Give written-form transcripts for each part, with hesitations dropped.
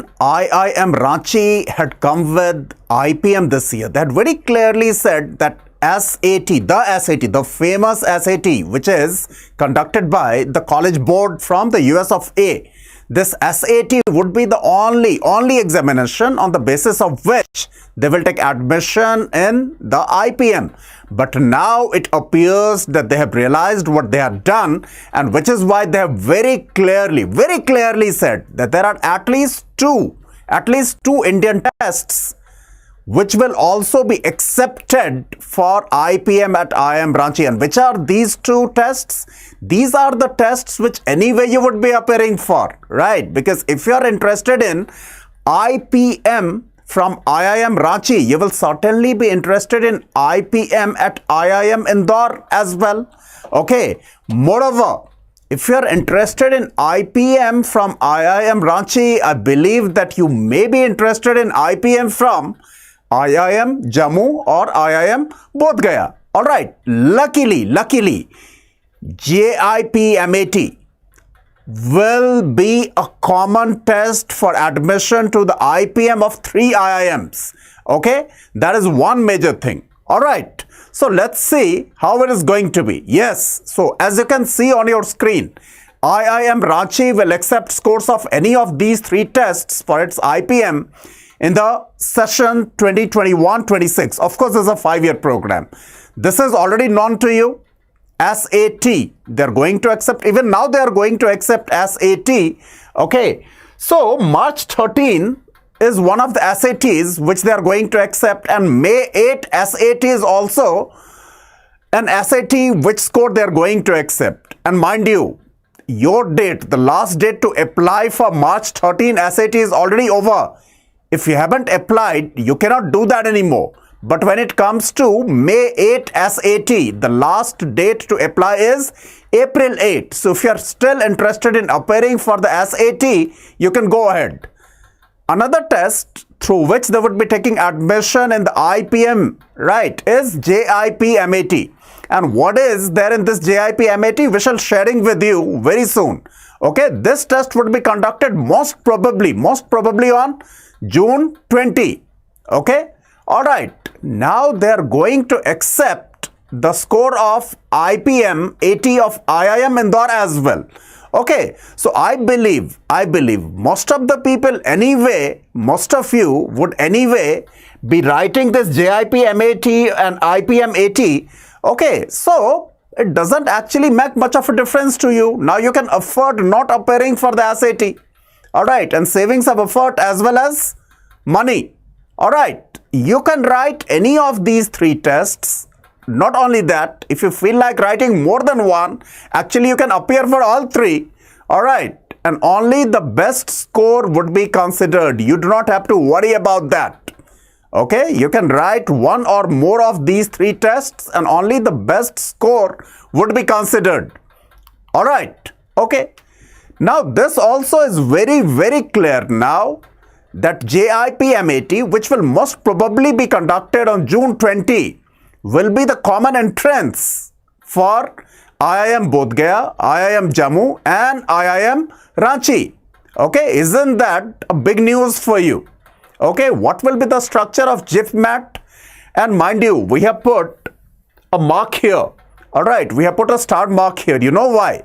IIM Ranchi had come with IPM this year. They had very clearly said that SAT, the famous SAT, which is conducted by the college board from the US of A. This SAT would be the only examination on the basis of which they will take admission in the IPM. But now it appears that they have realized what they have done, and which is why they have very clearly said that there are at least two Indian tests which will also be accepted for IPM at IIM Ranchi. And which are these two tests? These are the tests which anyway you would be appearing for, right? Because if you are interested in IPM from IIM Ranchi, you will certainly be interested in IPM at IIM Indore as well. Okay. Moreover, if you are interested in IPM from IIM Ranchi, I believe that you may be interested in IPM from IIM Jammu or IIM Bodh Gaya. Alright, luckily, JIPMAT will be a common test for admission to the IPM of 3 IIMs. Okay, that is one major thing. Alright, so let's see how it is going to be. Yes, so as you can see on your screen, IIM Ranchi will accept scores of any of these 3 tests for its IPM in the session 2021-26. Of course, this is a 5-year program. This is already known to you. SAT, they're going to accept, even now they are going to accept SAT. Okay, so March 13 is one of the SATs which they are going to accept, and May 8 SAT is also an SAT which score they are going to accept. And mind you, your date, the last date to apply for March 13 SAT is already over. If you haven't applied, you cannot do that anymore. But when it comes to May 8 SAT, the last date to apply is April 8. So if you are still interested in appearing for the SAT, you can go ahead. Another test through which they would be taking admission in the IPM, right, is JIPMAT. And what is there in this JIPMAT? We shall sharing with you very soon. Okay, this test would be conducted most probably on June 20. Okay, all right. Now they are going to accept the score of IPM 80 of IIM Indore as well. Okay, so I believe most of the people anyway, most of you would anyway be writing this JIPMAT and IPM 80. Okay, so it doesn't actually make much of a difference to you. Now you can afford not appearing for the SAT. All right, and savings of effort as well as money. All right, you can write any of these 3 tests. Not only that, if you feel like writing more than one, actually you can appear for all 3. All right, and only the best score would be considered. You do not have to worry about that. Okay, you can write one or more of these 3 tests and only the best score would be considered. All right, okay. Now this also is very clear now that JIPMAT, which will most probably be conducted on June 20, will be the common entrance for IIM Bodh Gaya, IIM Jammu and IIM Ranchi. Okay, isn't that a big news for you? Okay, what will be the structure of JIPMAT? And mind you, we have put a mark here. All right, we have put a star mark here. You know why?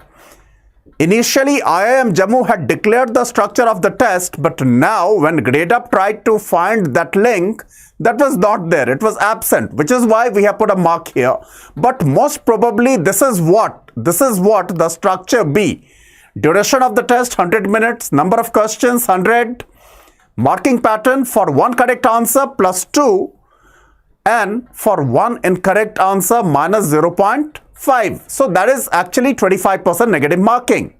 Initially, IIM Jammu had declared the structure of the test, but now when Gradeup tried to find that link, that was not there. It was absent, which is why we have put a mark here. But most probably, this is what the structure be. Duration of the test, 100 minutes. Number of questions, 100. Marking pattern for 1 correct answer plus 2. And for 1 incorrect answer minus 0.5. So that is actually 25% negative marking.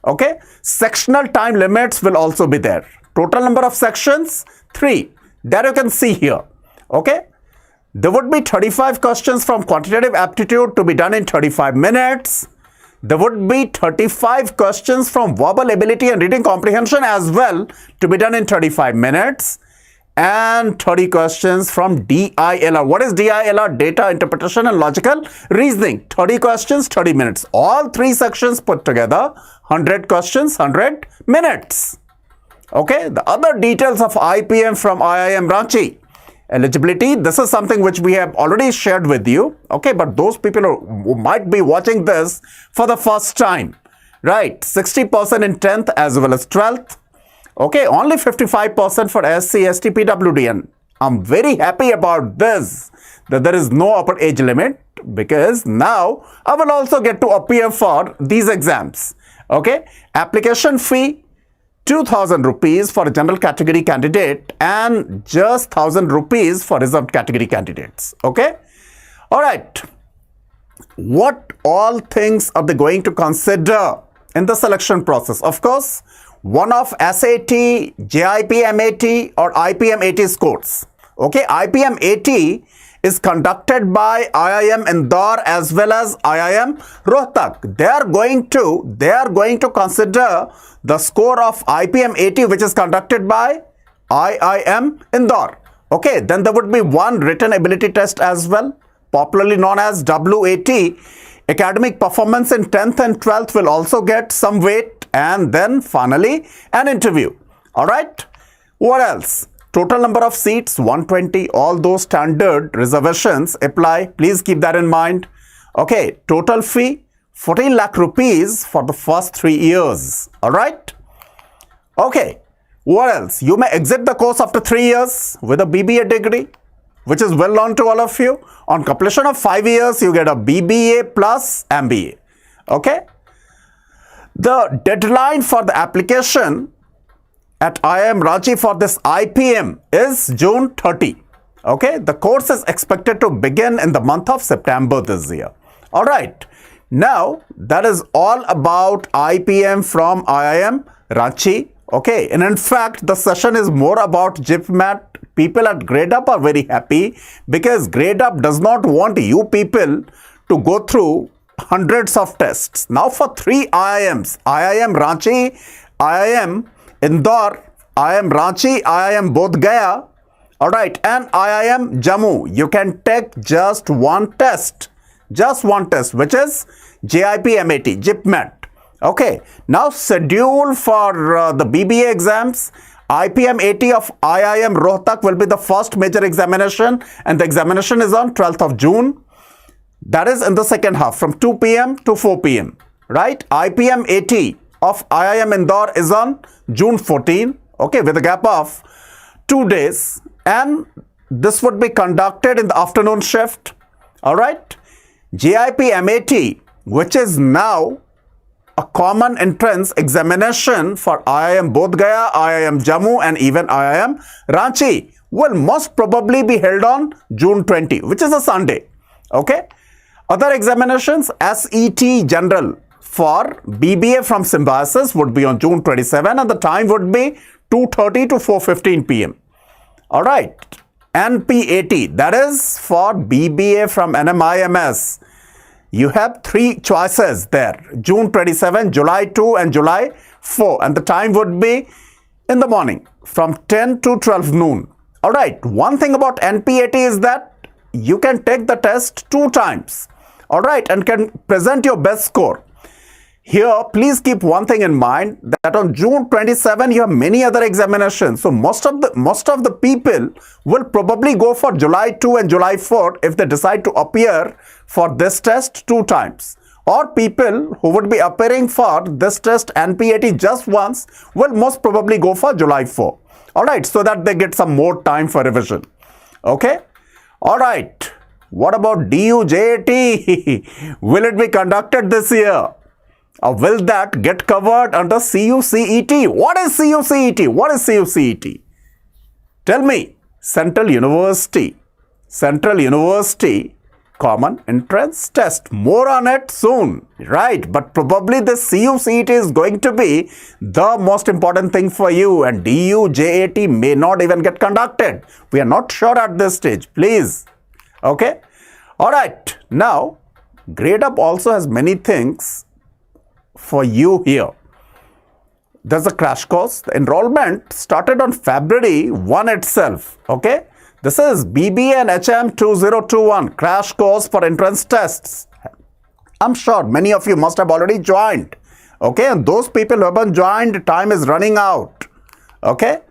Okay. Sectional time limits will also be there. Total number of sections, 3. There you can see here. Okay. There would be 35 questions from quantitative aptitude to be done in 35 minutes. There would be 35 questions from verbal ability and reading comprehension as well to be done in 35 minutes. And 30 questions from DILR. What is DILR? Data interpretation and logical reasoning. 30 questions, 30 minutes. All 3 sections put together, 100 questions, 100 minutes. Okay, the other details of IPM from IIM Ranchi. Eligibility, this is something which we have already shared with you. Okay, but those people who might be watching this for the first time, right? 60% in 10th as well as 12th. Okay, only 55% for SC, ST, PWD. And I'm very happy about this, that there is no upper age limit, because now I will also get to appear for these exams. Okay, application fee 2,000 rupees for a general category candidate and just 1,000 rupees for reserved category candidates. Okay, all right. What all things are they going to consider in the selection process? Of course, one of SAT, JIP MAT or IPM AT scores. Okay, IPM AT is conducted by IIM Indore as well as IIM Rohtak. They are going to consider the score of IPM AT which is conducted by IIM Indore. Okay, then there would be one written ability test as well, popularly known as WAT. Academic performance in 10th and 12th will also get some weight, and then finally an interview. All right, what else? Total number of seats 120. All those standard reservations apply. Please keep that in mind. Okay, total fee 14 lakh rupees for the first 3 years. All right. Okay, what else? You may exit the course after 3 years with a BBA degree, which is well known to all of you. On completion of 5 years, you get a BBA plus MBA. Okay. The deadline for the application at IIM Ranchi for this IPM is June 30. Okay, the course is expected to begin in the month of September this year. All right, now that is all about IPM from IIM Ranchi. Okay, and in fact, the session is more about GIPMAT. People at Gradeup are very happy because Gradeup does not want you people to go through hundreds of tests. Now for 3 IIMs, IIM Ranchi, IIM Indore, IIM Ranchi, IIM Bodh Gaya, all right, and IIM Jammu, you can take just one test, which is JIP MAT, GIPMAT. Okay, now schedule for the BBA exams. IPM AT of IIM Rohtak will be the first major examination, and the examination is on 12th of June. That is in the second half from 2 p.m. to 4 p.m. Right? IPM AT of IIM Indore is on June 14, okay, with a gap of 2 days, and this would be conducted in the afternoon shift. All right. JIP MAT, which is now a common entrance examination for IIM Bodh Gaya, IIM Jammu and even IIM Ranchi, will most probably be held on June 20, which is a Sunday. Okay. Other examinations, SET General for BBA from Symbiosis would be on June 27, and the time would be 2:30 to 4:15 p.m. All right. NPAT, that is for BBA from NMIMS. You have 3 choices there, June 27, July 2 and July 4, and the time would be in the morning from 10 to 12 noon. All right, one thing about NPAT is that you can take the test 2 times, all right, and can present your best score. Here, please keep one thing in mind, that on June 27, you have many other examinations. So most of the people will probably go for July 2 and July 4 if they decide to appear for this test 2 times. Or people who would be appearing for this test NPAT just once will most probably go for July 4. All right, so that they get some more time for revision. Okay. All right. What about DUJAT? Will it be conducted this year? Or will that get covered under CUCET? What is CUCET? What is CUCET? Tell me. Central University Common Entrance Test. More on it soon, right? But probably the CUCET is going to be the most important thing for you, and DUJAT may not even get conducted. We are not sure at this stage. Please. Okay. All right. Now, Gradeup also has many things for you here. There's a crash course. The enrollment started on February 1 itself. Okay. This is BBA and HM 2021 crash course for entrance tests. I'm sure many of you must have already joined. Okay. And those people who haven't joined, time is running out. Okay?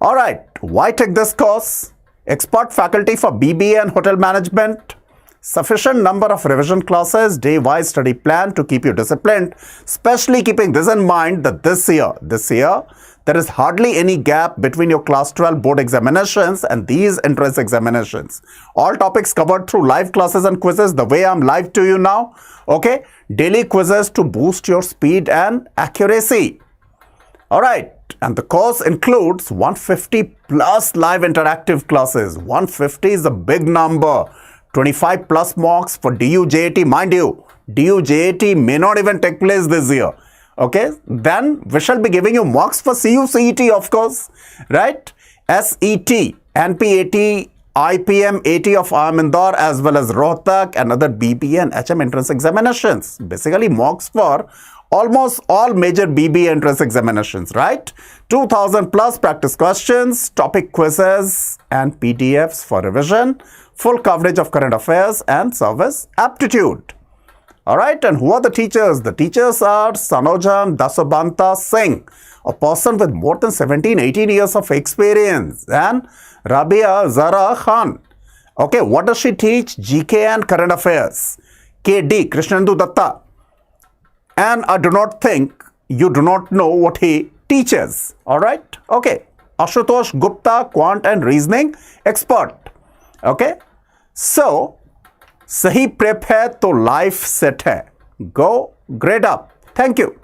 Alright, why take this course? Expert faculty for BBA and hotel management. Sufficient number of revision classes, day-wise study plan to keep you disciplined, especially keeping this in mind that this year, there is hardly any gap between your class 12 board examinations and these entrance examinations. All topics covered through live classes and quizzes the way I'm live to you now. Okay, daily quizzes to boost your speed and accuracy. Alright, and the course includes 150 plus live interactive classes. 150 is a big number. 25 plus mocks for DU-JAT. Mind you, DU-JAT may not even take place this year. Okay, then we shall be giving you mocks for CU-CET, of course, right? SET, NPAT, IPM AT of IIM Indore, as well as Rohtak and other BBA and HM entrance examinations. Basically mocks for almost all major BBA entrance examinations, right? 2000 plus practice questions, topic quizzes and PDFs for revision, full coverage of current affairs and service aptitude. Alright, and who are the teachers? The teachers are Sanojam Dasobanta Singh, a person with more than 17-18 years of experience, and Rabia Zara Khan. Okay, what does she teach? GK and current affairs. KD, Krishnendu Datta. And I do not think you do not know what he teaches. Alright, okay. Ashutosh Gupta, quant and reasoning expert. Okay, so सही prep है तो life set है. Go Gradeup. Thank you.